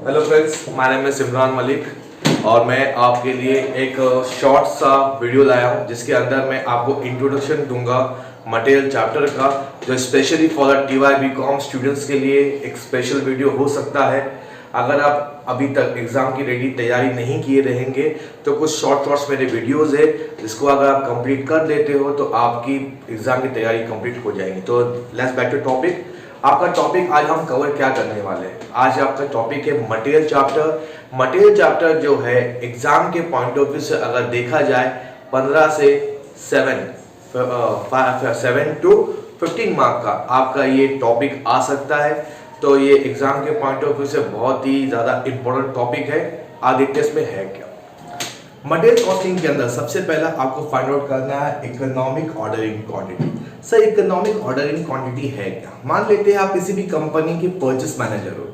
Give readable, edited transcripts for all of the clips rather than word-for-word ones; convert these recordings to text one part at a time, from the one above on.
Hello friends, my name है सिमरान मलिक और मैं आपके लिए एक शॉर्ट सा वीडियो लाया हूँ जिसके अंदर मैं आपको इंट्रोडक्शन दूंगा मटेरियल चैप्टर का, जो specially for the TY/BCom students के लिए एक स्पेशल वीडियो हो सकता है। अगर आप अभी तक एग्जाम की रेडी तैयारी नहीं किए रहेंगे तो कुछ शॉर्ट्स मेरे वीडियोस है जिसको अगर आप कंप्लीट कर लेते हो तो आपकी एग्जाम की तैयारी कंप्लीट हो जाएगी। तो लेट्स बैक टू टॉपिक। आपका टॉपिक आज हम कवर क्या करने वाले हैं? आज आपका टॉपिक है मटेरियल चैप्टर। मटेरियल चैप्टर जो है एग्जाम के पॉइंट ऑफ व्यू से अगर देखा जाए 15 से 7 टू 15 मार्क का आपका ये टॉपिक आ सकता है। तो ये एग्जाम के पॉइंट ऑफ व्यू से बहुत ही ज़्यादा इंपॉर्टेंट टॉपिक है। आज देखते हैं इसमें है क्या। मटेरियल कॉस्टिंग के अंदर सबसे पहला आपको फाइंड आउट करना है economic ordering quantity. Sir, economic ordering quantity है क्या? मान लेते हैं आप किसी भी कंपनी के परचेस मैनेजर हो,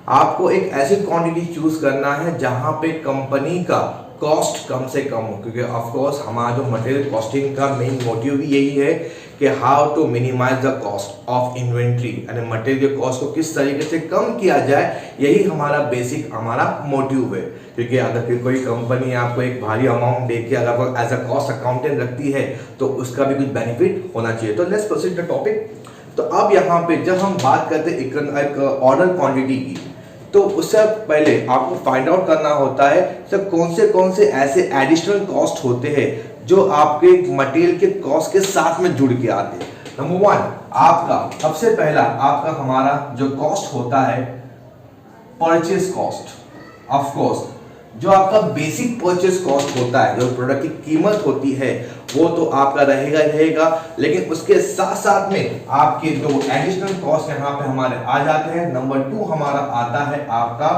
आपको एक ऐसी क्वांटिटी चूज करना है जहां पे कंपनी का कॉस्ट कम से कम हो, क्योंकि ऑफ कोर्स हमारा जो मटेरियल कॉस्टिंग का मेन मोटिव भी यही है कि how to minimize the cost of inventory, यानी मटेरियल कॉस्ट को किस तरीके से कम किया जाए, यही हमारा बेसिक हमारा मोटिव है। क्योंकि अगर फिर कोई कंपनी आपको एक भारी अमाउंट दे के अगर आपको एज अ कॉस्ट अकाउंटेंट रखती है तो उसका भी कुछ बेनिफिट होना चाहिए। तो लेट्स प्रोसीड द टॉपिक। तो अब यहाँ पे जब हम बात करते हैं एक ऑर्डर क्वांटिटी की, तो उससे पहले आपको फाइंड आउट करना होता है सर कौन से ऐसे एडिशनल कॉस्ट होते हैं जो आपके मटेरियल के कॉस्ट के साथ में जुड़ के आते हैं। नंबर 1 आपका सबसे पहला आपका हमारा जो कॉस्ट होता है परचेस कॉस्ट। ऑफ कोर्स जो आपका बेसिक परचेस कॉस्ट होता है, जो प्रोडक्ट की कीमत होती है, वो तो आपका रहेगा, लेकिन उसके साथ साथ में आपके जो एडिशनल कॉस्ट यहाँ पे हमारे आ जाते हैं। नंबर 2 हमारा आता है आपका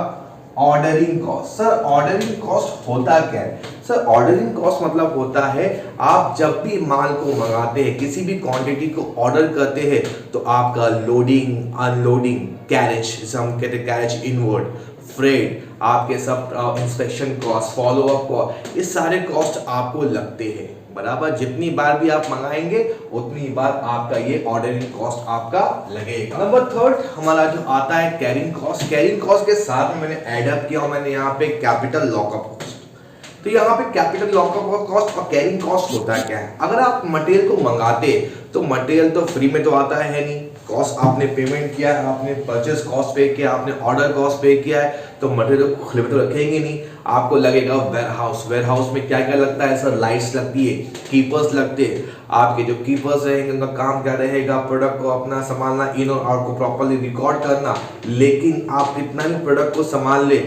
ordering cost. Sir, ordering cost होता क्या है? सर, ऑर्डरिंग कॉस्ट मतलब होता है आप जब भी माल को मंगाते हैं, किसी भी क्वांटिटी को ऑर्डर करते हैं, तो आपका लोडिंग, अनलोडिंग, कैरेज, जिसे हम कहते हैं कैरेज इनवर्ड, फ्रेट, आपके सब inspection cost, follow up cost, ये सारे कॉस्ट आपको लगते हैं। बराबर, जितनी बार भी आप मंगाएंगे उतनी बार आपका ये ऑर्डरिंग कॉस्ट आपका लगेगा। नंबर 3 हमारा जो आता है कैरिंग कॉस्ट। कैरिंग कॉस्ट के साथ में मैंने ऐड अप किया और मैंने यहाँ पे कैपिटल लॉकअप कॉस्ट। तो यहाँ पे कैपिटल लॉकअप कॉस्ट और कैरिंग कॉस्ट होता है क्या है? अगर आप मटेरियल को मंगाते तो मटेरियल तो फ्री में तो आता है नहीं, कॉस्ट आपने पेमेंट किया है, आपने परचेस कॉस्ट पे किया, आपने ऑर्डर कॉस्ट पे किया है, तो मटेरियल को खुले में तो रखेंगे नहीं, आपको लगेगा वेयरहाउस। वेयरहाउस में क्या क्या लगता है सर? लाइट्स लगती है, कीपर्स लगते हैं। आपके जो कीपर्स रहेंगे उनका काम क्या रहेगा? प्रोडक्ट को अपना संभालना, इन और आउट को प्रॉपर्ली रिकॉर्ड करना। लेकिन आप कितना भी प्रोडक्ट को संभाल ले,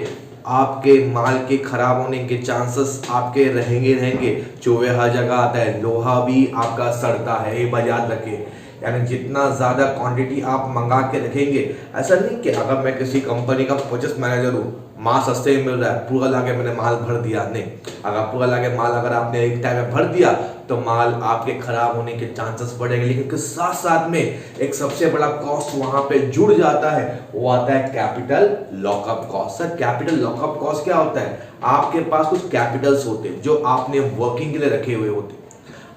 आपके माल के खराब होने के चांसेस आपके रहेंगे। चूहे हर जगह आता है, लोहा भी आपका सड़ता है, ये बात याद रखें। यानी जितना ज़्यादा क्वांटिटी आप मंगा के रखेंगे, ऐसा नहीं कि अगर मैं किसी कंपनी का परचेस मैनेजर हूँ, माल सस्ते में मिल रहा है, पूरा लाके मैंने माल भर दिया, नहीं। अगर पूरा लाके माल अगर आपने एक टाइम में भर दिया तो माल आपके खराब होने के चांसेस बढ़ेंगे। लेकिन उसके साथ साथ में एक सबसे बड़ा कॉस्ट वहां पे जुड़ जाता है, वो आता है capital lockup cost. Sir, capital lockup cost क्या होता है? आपके पास कुछ कैपिटल्स होते हैं जो आपने वर्किंग के लिए रखे हुए होते हैं।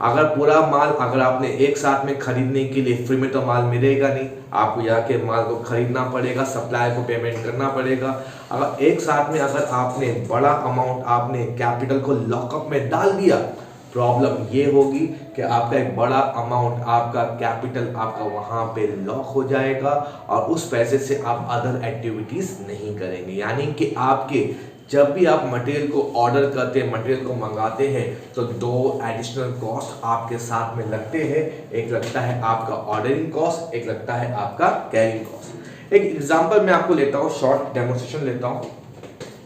अगर पूरा माल अगर आपने एक साथ में खरीदने के लिए, फ्री में तो माल मिलेगा नहीं, आपको जाके माल को खरीदना पड़ेगा, सप्लायर को पेमेंट करना पड़ेगा। अगर एक साथ में अगर आपने बड़ा अमाउंट आपने कैपिटल को लॉकअप में डाल दिया, प्रॉब्लम ये होगी कि आपका एक बड़ा अमाउंट आपका कैपिटल आपका वहां पे लॉक हो जाएगा और उस पैसे से आप अदर एक्टिविटीज नहीं करेंगे। यानी कि आपके जब भी आप मटेरियल को ऑर्डर करते हैं, मटेरियल को मंगाते हैं, तो 2 एडिशनल कॉस्ट आपके साथ में लगते हैं। एक लगता है आपका ऑर्डरिंग कॉस्ट, एक लगता है आपका कैरिंग कॉस्ट। एक एग्जांपल मैं आपको लेता हूँ, शॉर्ट डेमोन्स्ट्रेशन लेता हूँ,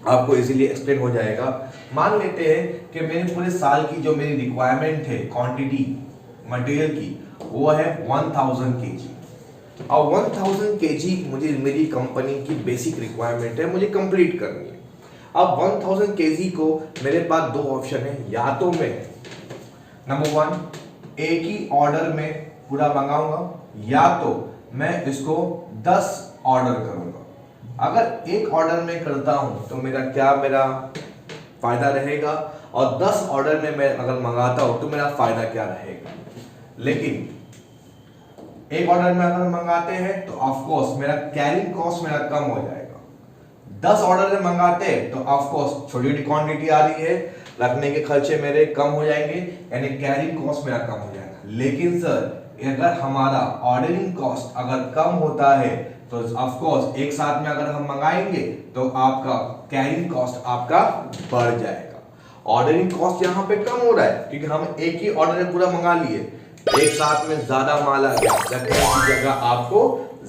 आपको इजीली एक्सप्लेन हो जाएगा। मान लेते हैं कि मेरे पूरे साल की जो मेरी रिक्वायरमेंट है क्वांटिटी मटेरियल की, वो है 1000 kg। और 1000 kg मुझे मेरी कंपनी की बेसिक रिक्वायरमेंट है, मुझे कंप्लीट करनी है। अब 1000 kg को मेरे पास 2 ऑप्शन है, या तो मैं नंबर 1 एक ही ऑर्डर में पूरा मंगाऊंगा, या तो मैं इसको 10 ऑर्डर करूंगा। अगर एक ऑर्डर में करता हूं तो मेरा फायदा रहेगा, और 10 ऑर्डर में मैं अगर मंगाता हूं तो मेरा फायदा क्या रहेगा। लेकिन एक ऑर्डर में अगर मंगाते हैं तो ऑफ कोर्स मेरा कैरिंग कॉस्ट मेरा कम हो जाएगा। 10 ऑर्डर में मंगाते हैं तो ऑफ कोर्स छोटी छोटी क्वांटिटी आ रही है, रखने के खर्चे मेरे कम हो जाएंगे, यानी कैरिंग कॉस्ट मेरा कम हो जाएगा। लेकिन सर अगर हमारा ऑर्डरिंग कॉस्ट अगर कम होता है तो ऑफ कोर्स एक साथ में अगर हम मंगाएंगे तो आपका कैरिंग कॉस्ट आपका बढ़ जाएगा। ऑर्डरिंग कॉस्ट यहाँ पे कम हो रहा है क्योंकि हम एक ही ऑर्डर में पूरा मंगा लिए, एक साथ में ज्यादा माल आ गया, रखने की जगह आपको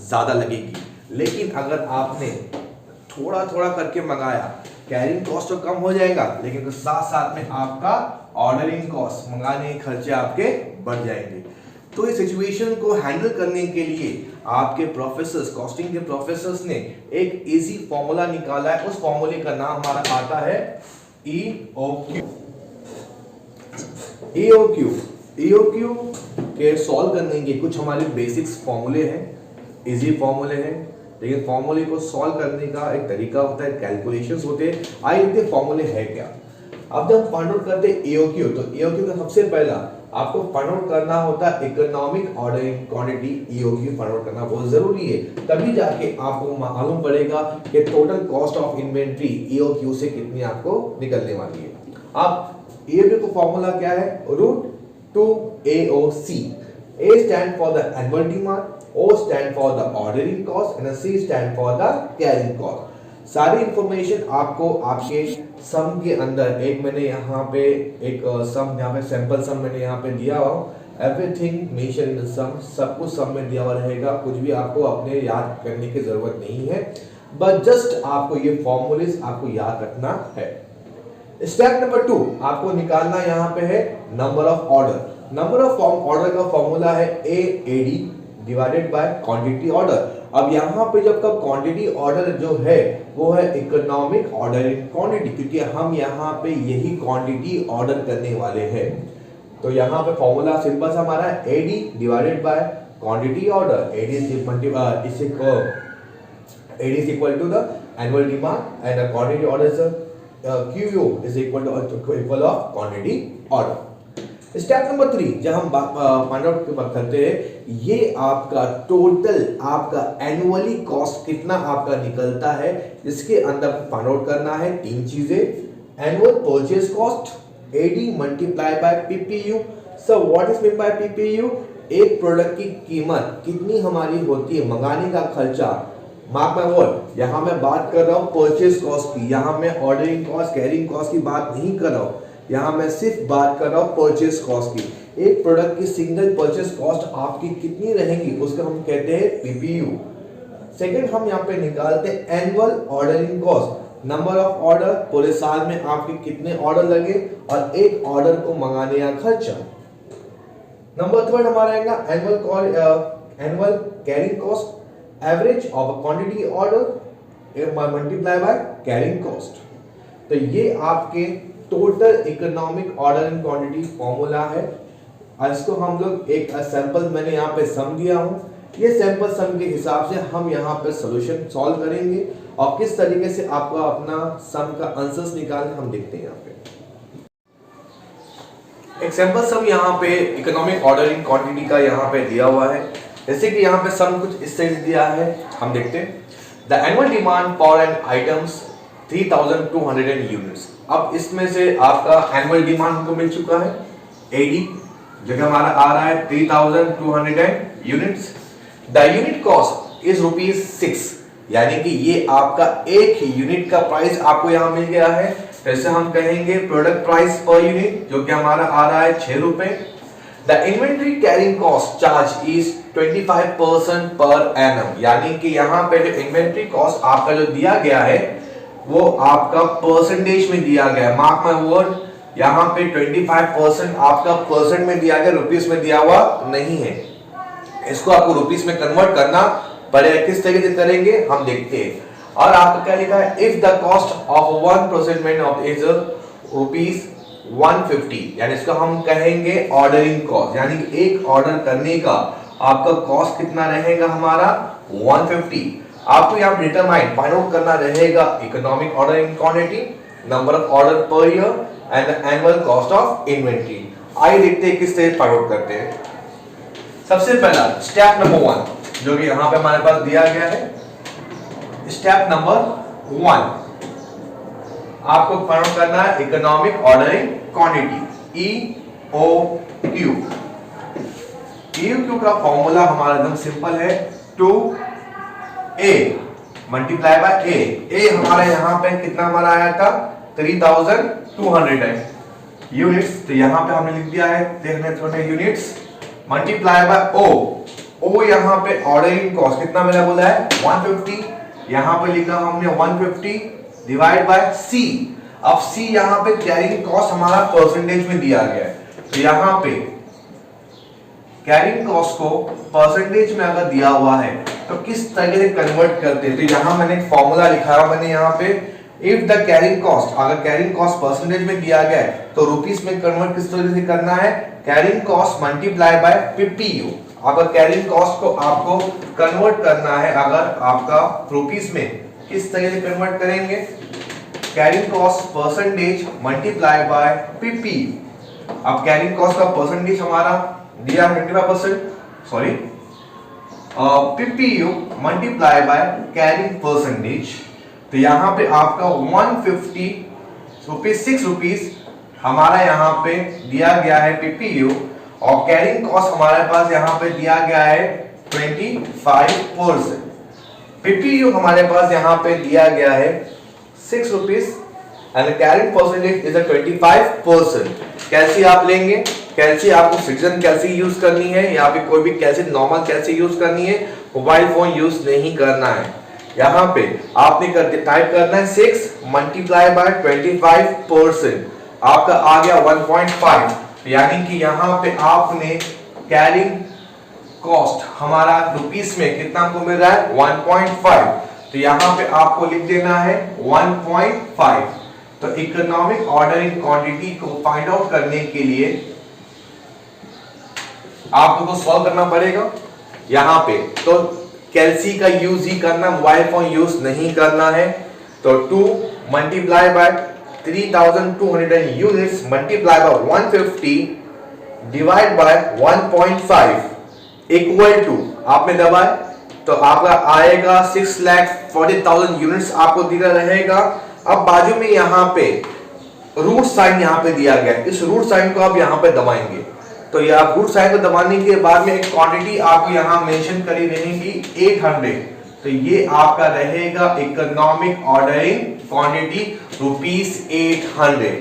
ज्यादा लगेगी। लेकिन अगर आपने थोड़ा थोड़ा करके मंगाया, कैरिंग कॉस्ट तो कम हो जाएगा लेकिन साथ साथ में आपका ऑर्डरिंग कॉस्ट, मंगाने के खर्चे आपके बढ़ जाएंगे। तो इस सिचुएशन को हैंडल करने के लिए आपके प्रोफेसर्स, कॉस्टिंग के प्रोफेसर्स ने एक इजी फॉर्मूला निकाला है। उस फॉर्मूले का नाम हमारा आता है EOQ। EOQ के सॉल्व करने के कुछ हमारे बेसिक्स फॉर्मूले हैं, इजी फॉर्मूले हैं, लेकिन फॉर्मूले को सॉल्व करने का एक तरीका होता है, कैलकुलेशंस होते हैं। आइए देखते हैं फॉर्मूले है क्या। अब जब फाइंड आउट करते हैं EOQ, तो EOQ का सबसे पहला आपको फाइंड आउट करना होता है economic ordering quantity. EOQ find out करना बहुत जरूरी है, तभी जाके आपको मालूम पड़ेगा कि total cost of inventory EOQ से कितनी आपको निकलने वाली है। अब EOQ का फॉर्मूला क्या है? √2AOC। A stand for the annual demand, O stand for the ordering cost and C stand for the carrying cost। सारी इंफॉर्मेशन आपको आपके सम के अंदर, एक मैंने यहाँ पे एक सम, यहाँ पे सैंपल सम मैंने यहाँ पे दिया हुआ, एवरीथिंग मेंशन इन द सम, सब कुछ सम में दिया हुआ रहेगा, कुछ भी आपको अपने याद करने की जरूरत नहीं है, बट जस्ट आपको ये फॉर्मूलेस आपको याद रखना है। स्टेप नंबर 2 आपको निकालना यहाँ पे है number of order. Number of order का फॉर्मूला है AAD divided by quantity order. अब यहाँ पे जब का क्वांटिटी ऑर्डर जो है वो है इकोनॉमिक ऑर्डरिंग क्वांटिटी, क्योंकि हम यहाँ पे यही क्वांटिटी ऑर्डर करने वाले हैं। तो यहाँ पे फॉर्मूला सिंपल सा हमारा है AD divided by quantity order. AD is equal to the annual demand and the quantity order is QO is equal of quantity order। Step number 3 जब हम फाइंड आउट की बात करते हैं, ये आपका टोटल आपका एनुअली कॉस्ट कितना आपका निकलता है, इसके अंदर फाइंड आउट करना है 3 चीजें। Annual purchase cost AD multiply by PPU। So what is mean by PPU? एक प्रोडक्ट की कीमत कितनी हमारी होती है, मंगाने का खर्चा। मार्क माय वर्ड, यहाँ मैं बात कर रहा हूँ परचेज कॉस्ट की, यहाँ मैं ऑर्डरिंग कॉस्ट, कैरिंग कॉस्ट की बात नहीं कर रहा हूँ, यहाँ मैं सिर्फ बात कर रहा हूँ परचेज कॉस्ट की। एक प्रोडक्ट की सिंगल परचेज कॉस्ट आपकी कितनी रहेंगी, उसको हम कहते हैं PPU। सेकंड हम यहाँ पे निकालते हैं annual ordering cost, number of order, पूरे साल में आपके कितने ऑर्डर लगे और एक ऑर्डर को मंगाने का खर्चा। नंबर थर्ड हमारा आएगा annual carrying cost, average of quantity order multiply by carrying cost. तो ये आपके total economic order and quantity formula है। इसको हम लोग एक सैंपल मैंने यहाँ पे सम दिया हूँ, ये सैंपल सम के हिसाब से हम यहाँ पे सॉल्यूशन सॉल्व करेंगे और किस तरीके से आपको अपना सम का आंसर्स निकालना हम देखते हैं। यहाँ पे एक सैंपल सम यहाँ पे इकोनॉमिक ऑर्डर एंड क्वांटिटी का यहाँ पे दिया हुआ है। जैसे कि यहाँ पे सम कुछ इस तरह से दिया है, हम देखते हैं। The annual demand for an items 3200 units. अब इसमें से आपका एनुअल डिमांड हमको मिल चुका है AD, जो कि हमारा आ रहा है 3200 units. The unit cost is ₹6, यानी कि ये आपका एक ही यूनिट का प्राइस आपको यहाँ मिल गया है। जैसे हम कहेंगे प्रोडक्ट प्राइस पर यूनिट, जो कि हमारा आ रहा है ₹6। The inventory carrying cost charge is 25% per annum, यानी कि यहाँ पे जो इन्वेंट्री कॉस्ट आपका जो दिया गया है वो आपका परसेंटेज में दिया गया है। मार्क माय वर्ड, यहाँ पे 25% आपका परसेंट में दिया गया, रुपीस में दिया हुआ नहीं है। इसको आपको रुपीस में कन्वर्ट करना पड़ेगा। किस तरीके से करेंगे हम देखते हैं। और आपका क्या लिखा है, if the cost of 1% of is ₹150, यानी इसको हम कहेंगे ऑर्डरिंग कॉस्ट, यानी कि एक ऑर्डर करने का आपका कॉस्ट कितना रहेगा हमारा 150। आपको यहाँ डिटरमाइन फाइंड आउट करना रहेगा economic order in quantity, number of order per year and the annual cost of inventory. आइए देखते हैं किस तरह फाइंड आउट करते हैं। सबसे पहला स्टेप नंबर 1 जो कि यहाँ पे हमारे पास दिया गया है, स्टेप नंबर 1 आपको फाइंड करना है economic ordering quantity EOQ। EOQ का फॉर्मूला हमारा एकदम सिंपल है 2A मल्टीप्लाई बाय A हमारा यहाँ पे कितना हमारा आया था 3200 यूनिट्स, तो यहाँ पे हमने लिख दिया है देखने थोड़े यूनिट्स मल्टीप्लाई बाय O यहाँ पे ऑर्डरिंग कॉस्ट कितना मैंने बोला है 150, यहाँ पे लिखा हमने 150 डिवाइड बाय C। अब C यहाँ पे कैरिंग कॉस्ट हमारा परसेंटेज में दिया गया है, तो यहाँ पे कैरिंग कॉस्ट को परसेंटेज में अगर दिया हुआ है तो किस तरीके से कन्वर्ट करते हैं, तो यहाँ मैंने एक फॉर्मूला लिखा है मैंने यहाँ पे इफ द कैरिंग कॉस्ट, अगर कैरिंग कॉस्ट परसेंटेज में दिया गया है तो रुपीस में कन्वर्ट किस तरीके से करना है carrying cost multiply by PPU। अगर कैरिंग कॉस्ट को आपको कन्वर्ट करना है अगर आपका रुपीस में किस तरीके से कन्वर्ट करेंगे carrying cost percentage multiply by PPU। अब कैरिंग कॉस्ट का परसेंटेज हमारा दिया 25%, sorry PPU multiply by carrying percentage, तो यहाँ पे आपका 150 रुपीज 6 रुपीज हमारा यहाँ पे दिया गया है PPU और कैरिंग कॉस्ट हमारे पास यहाँ पे दिया गया है 25%। PPU हमारे पास यहाँ पे दिया गया है 6 rupees and carrying percentage is 25%। कैसे आप लेंगे, कैसे आपको सिटीजन कैसे यूज करनी है या फिर कोई भी कैसे नॉर्मल कैसे यूज करनी है, मोबाइल फोन यूज नहीं करना है। यहाँ पे आपने टाइप करना है 6 मल्टीप्लाई बाय 25%, आपका आ गया 1.5, यानी कि यहाँ पे आपने कैरिंग कॉस्ट हमारा रुपीस में कितना आपको मिल रहा है 1.5, तो यहाँ पे आपको लिख देना है 1.5। तो इकोनॉमिक ऑर्डरिंग क्वांटिटी को फाइंड आउट करने के लिए आपको तो सॉल्व करना पड़ेगा यहाँ पे, तो कैलसी का यूज ही करना, मोबाइल फोन यूज नहीं करना है। तो 2 multiply by 3200 units multiply by 150 divide by 1.5 equal to आपने दबाए तो आपका आएगा 6,40,000 यूनिट्स आपको दिख रहेगा। अब बाजू में यहाँ पे रूट साइन यहाँ पे दिया गया, इस रूट साइन को आप यहाँ पे दबाएंगे, तो ये आप रूट साइन को दबाने के बाद में एक क्वांटिटी आपको यहाँ मेंशन करी रहेगी 800, तो ये आपका रहेगा इकोनॉमिक ऑर्डरिंग क्वांटिटी ₹800।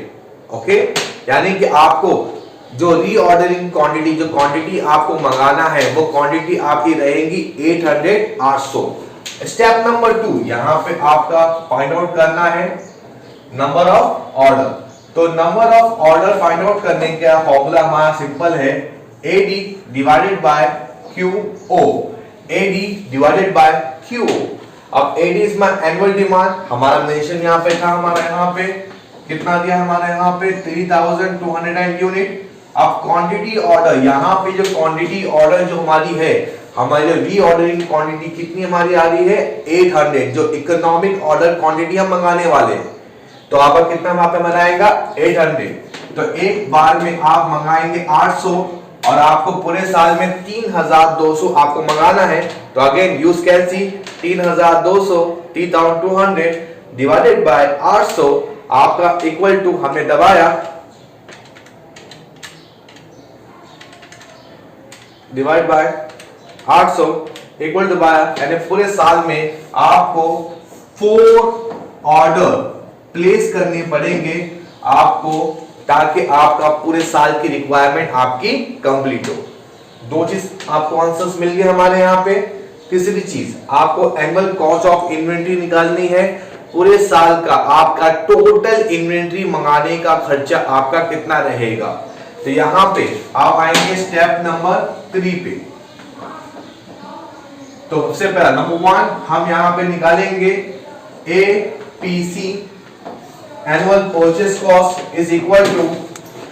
ओके, यानी कि आपको जो रीऑर्डरिंग क्वांटिटी, जो क्वांटिटी आपको मंगाना है वो क्वांटिटी आपकी रहेगी 800। स्टेप नंबर 2, यहाँ पे आपका फाइंड आउट करना है नंबर ऑफ ऑर्डर। तो number of order find out करने का फॉर्मूला हमारा सिंपल है AD divided by QO, AD divided by QO। अब AD is my annual demand, हमारा मेंशन यहाँ पे था, हमारा यहाँ पे कितना दिया, हमारा यहाँ पे 3200 यूनिट। अब क्वांटिटी ऑर्डर, यहाँ पे जो क्वांटिटी ऑर्डर जो हमारी है, हमारी जो रीऑर्डरिंग क्वांटिटी कितनी हमारी आ रही है 800, जो इकोनॉमिक ऑर्डर क्वांटिटी हम मंगाने वाले हैं, तो आपका कितना वहां पे बनाएगा 800। तो एक बार में आप मंगाएंगे 800 और आपको पूरे साल में 3200 आपको मंगाना है, तो again use calci 3200 divided by 800 आपका इक्वल टू हमने दबाया divide by 800 equal to by, यानी पूरे साल में आपको 4 ऑर्डर प्लेस करने पड़ेंगे आपको, ताकि आपका पूरे साल की रिक्वायरमेंट आपकी कंप्लीट हो। 2 चीज आपको आंसर्स मिल गए हमारे यहाँ पे। तीसरी चीज, आपको एनुअल कॉस्ट ऑफ इन्वेंट्री निकालनी है, पूरे साल का आपका टोटल इन्वेंट्री मंगाने का खर्चा आपका कितना रहेगा। तो यहाँ पे आप आएंगे स्टेप नंबर 3 पे। तो सबसे पहला नंबर 1 हम यहाँ पे निकालेंगे APC annual purchase cost is equal to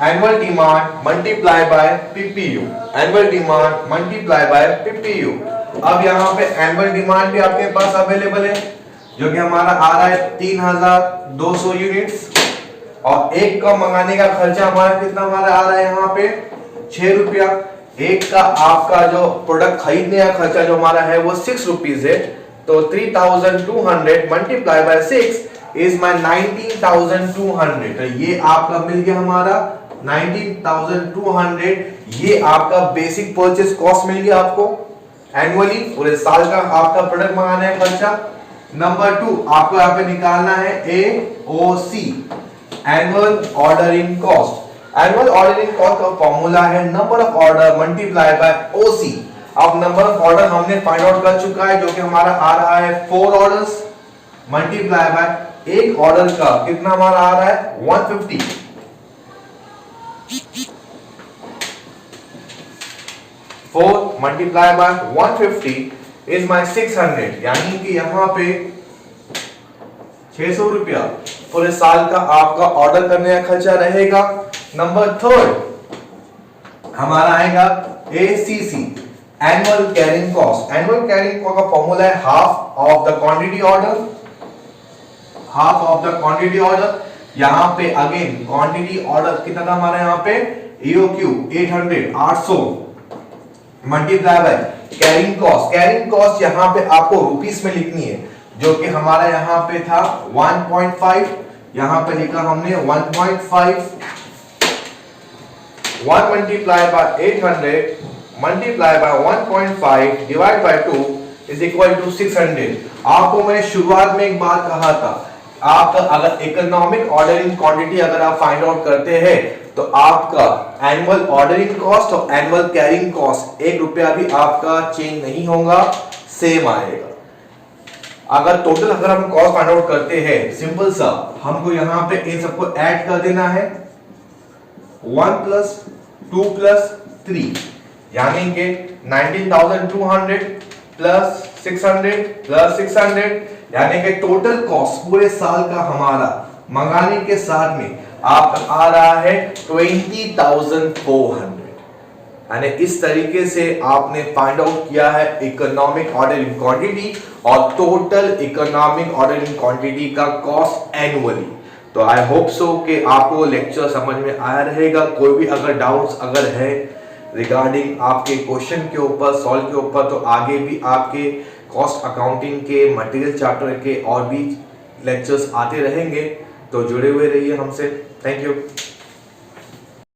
annual demand multiply by PPU, annual demand multiply by PPU। अब यहाँ पे एनुअल डिमांड भी आपके पास अवेलेबल है, जो कि हमारा आ रहा है 3200 यूनिट्स, और एक का मंगाने का खर्चा हमारा कितना हमारा आ रहा है यहाँ पे 6 रुपया। एक का आपका जो प्रोडक्ट खरीदने का खर्चा जो हमारा है वो 6 रुपीज है, तो 3200 मल्टीप्लाई बाय 6 इज माय 19200। तो ये आपका मिल गया हमारा 19200। ये आपका बेसिक परचेस कॉस्ट मिल गया आपको एनुअली, पूरे साल का आपका प्रोडक्ट मंगाना है खर्चा। नंबर 2 आपको यहाँ पे निकालना है AOC, annual ordering cost. Annual ordering cost का फॉर्मूला है number of order multiply by OC। अब नंबर ऑफ ऑर्डर हमने फाइंड आउट कर चुका है, जो कि हमारा आ रहा है 4 ऑर्डर्स मल्टीप्लाई बाय एक ऑर्डर का कितना हमारा आ रहा है 150। 4 मल्टीप्लाई बाय 150 इज माय 600, यानी कि यहां पे 600 रुपया पूरे साल का आपका ऑर्डर करने का खर्चा रहेगा। नंबर 3 हमारा आएगा ACC, annual carrying cost. Annual carrying cost का फॉर्मूला है half of the quantity order. Half of the quantity order, यहां पे अगेन क्वांटिटी ऑर्डर कितना था हमारा यहाँ पे EOQ 800 multiply by carrying cost. Carrying cost यहां पे आपको रुपीस में लिखनी है, जो कि हमारा यहां पे था 1.5, यहां पे लिखा हमने 1.5। 1 multiply by 800 multiply by 1.5 divide by 2 is equal to 600। आपको मैंने शुरुआत में एक बात कहा था, आप अगर इकोनॉमिक ऑर्डरिंग क्वांटिटी अगर आप फाइंड आउट करते हैं तो आपका एनुअल ऑर्डरिंग कॉस्ट और एनुअल कैरिंग कॉस्ट 1 रुपया भी आपका चेंज नहीं होगा, सेम आएगा। अगर टोटल अगर हम कॉस्ट फाइंड आउट करते हैं, सिंपल सा हमको यहां पे इन सबको ऐड कर देना है 1 प्लस 2 प्लस 3, यानी कि 19,200 प्लस 600 प्लस 600, यानी कि टोटल कॉस्ट पूरे साल का हमारा मंगाने के साथ में आपका आ रहा है 20,400। यानी इस तरीके से आपने फाइंड आउट किया है इकोनॉमिक ऑर्डरिंग क्वांटिटी और टोटल इकोनॉमिक ऑर्डरिंग क्वांटिटी का कॉस्ट एनुअली। तो आई होप सो कि आपको लेक्चर समझ में आया रहेगा। कोई भी अगर डाउट्स अगर है रिगार्डिंग आपके क्वेश्चन के ऊपर, सॉल्व के ऊपर, तो आगे भी आपके कॉस्ट अकाउंटिंग के मटेरियल चैप्टर के और भी लेक्चर्स आते रहेंगे। तो जुड़े हुए रहिए हमसे। Thank you.